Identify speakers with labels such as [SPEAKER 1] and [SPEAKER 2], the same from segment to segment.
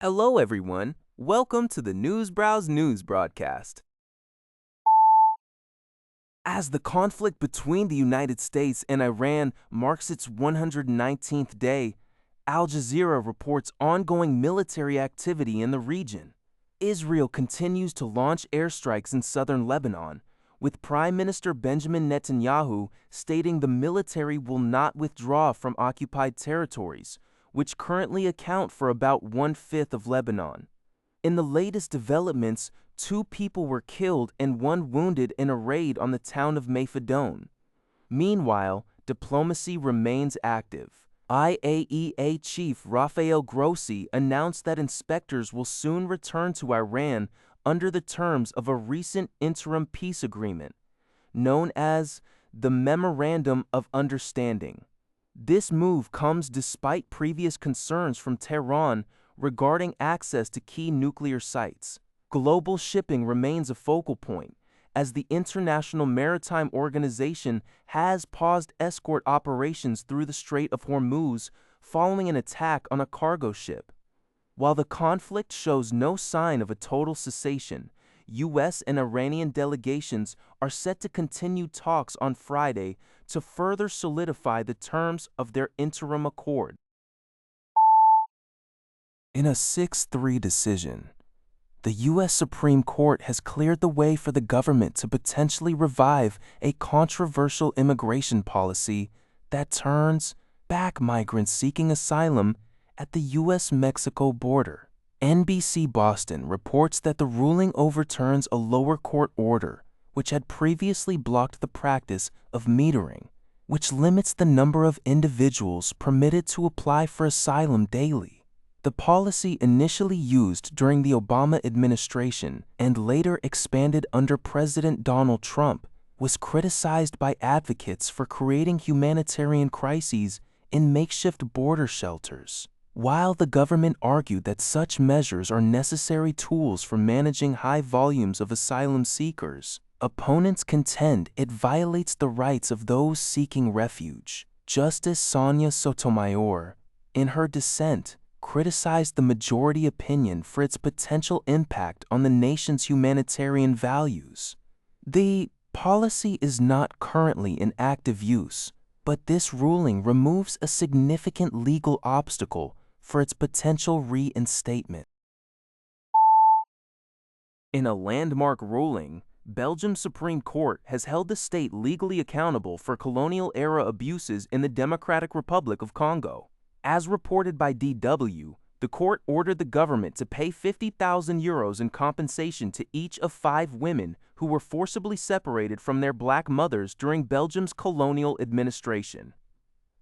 [SPEAKER 1] Hello, everyone. Welcome to the Newsbrowse News broadcast. As the conflict between the United States and Iran marks its 119th day, Al Jazeera reports ongoing military activity in the region. Israel continues to launch airstrikes in southern Lebanon, with Prime Minister Benjamin Netanyahu stating the military will not withdraw from occupied territories, which currently account for about 1/5 of Lebanon. In the latest developments, 2 people were killed and 1 wounded in a raid on the town of Mayfadone. Meanwhile, diplomacy remains active. IAEA Chief Rafael Grossi announced that inspectors will soon return to Iran under the terms of a recent interim peace agreement, known as the Memorandum of Understanding. This move comes despite previous concerns from Tehran regarding access to key nuclear sites. Global shipping remains a focal point, as the International Maritime Organization has paused escort operations through the Strait of Hormuz following an attack on a cargo ship. While the conflict shows no sign of a total cessation, U.S. and Iranian delegations are set to continue talks on Friday to further solidify the terms of their interim accord. In a 6-3 decision, the U.S. Supreme Court has cleared the way for the government to potentially revive a controversial immigration policy that turns back migrants seeking asylum at the U.S.-Mexico border. NBC Boston reports that the ruling overturns a lower court order which had previously blocked the practice of metering, which limits the number of individuals permitted to apply for asylum daily. The policy, initially used during the Obama administration and later expanded under President Donald Trump, was criticized by advocates for creating humanitarian crises in makeshift border shelters. While the government argued that such measures are necessary tools for managing high volumes of asylum seekers, opponents contend it violates the rights of those seeking refuge. Justice Sonia Sotomayor, in her dissent, criticized the majority opinion for its potential impact on the nation's humanitarian values. The policy is not currently in active use, but this ruling removes a significant legal obstacle for its potential reinstatement. In a landmark ruling, Belgium's Supreme Court has held the state legally accountable for colonial-era abuses in the Democratic Republic of Congo. As reported by DW, the court ordered the government to pay €50,000 in compensation to each of 5 women who were forcibly separated from their black mothers during Belgium's colonial administration.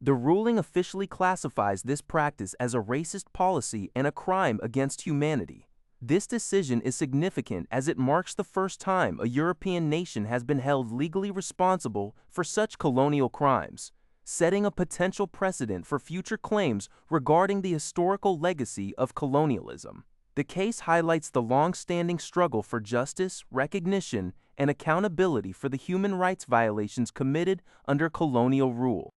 [SPEAKER 1] The ruling officially classifies this practice as a racist policy and a crime against humanity. This decision is significant as it marks the first time a European nation has been held legally responsible for such colonial crimes, setting a potential precedent for future claims regarding the historical legacy of colonialism. The case highlights the long-standing struggle for justice, recognition, and accountability for the human rights violations committed under colonial rule.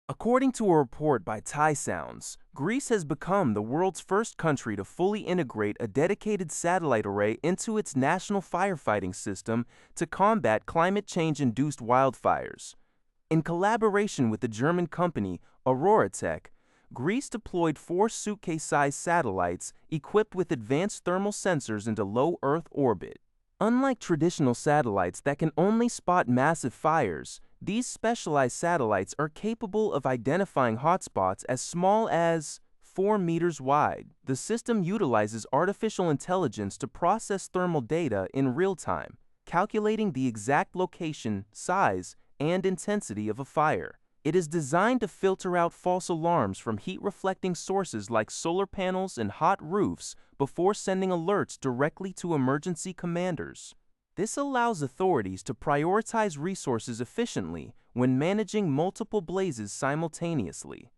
[SPEAKER 1] According to a report by Thai Sounds, Greece has become the world's first country to fully integrate a dedicated satellite array into its national firefighting system to combat climate change-induced wildfires. In collaboration with the German company Aurora Tech, Greece deployed 4 suitcase-sized satellites equipped with advanced thermal sensors into low Earth orbit. Unlike traditional satellites that can only spot massive fires, these specialized satellites are capable of identifying hotspots as small as 4 meters wide. The system utilizes artificial intelligence to process thermal data in real time, calculating the exact location, size, and intensity of a fire. It is designed to filter out false alarms from heat-reflecting sources like solar panels and hot roofs before sending alerts directly to emergency commanders. This allows authorities to prioritize resources efficiently when managing multiple blazes simultaneously.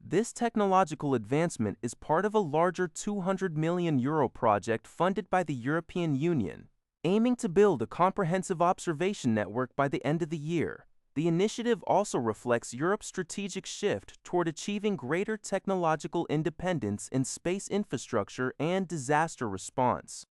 [SPEAKER 1] This technological advancement is part of a larger €200 million project funded by the European Union, aiming to build a comprehensive observation network by the end of the year. The initiative also reflects Europe's strategic shift toward achieving greater technological independence in space infrastructure and disaster response.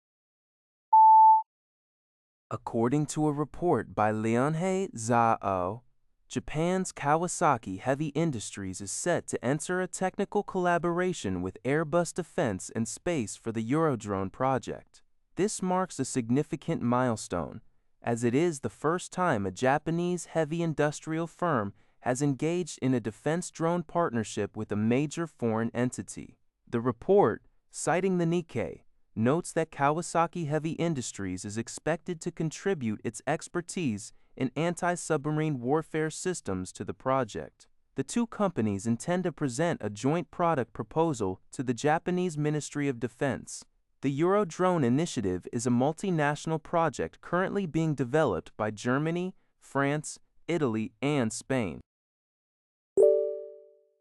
[SPEAKER 1] According to a report by Leonhei Zhao, Japan's Kawasaki Heavy Industries is set to enter a technical collaboration with Airbus Defence and Space for the Eurodrone project. This marks a significant milestone, as it is the first time a Japanese heavy industrial firm has engaged in a defense drone partnership with a major foreign entity. The report, citing the Nikkei, notes that Kawasaki Heavy Industries is expected to contribute its expertise in anti-submarine warfare systems to the project. The two companies intend to present a joint product proposal to the Japanese Ministry of Defense. The Eurodrone initiative is a multinational project currently being developed by Germany, France, Italy, and Spain.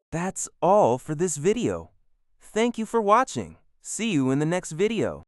[SPEAKER 1] That's all for this video. Thank you for watching. See you in the next video.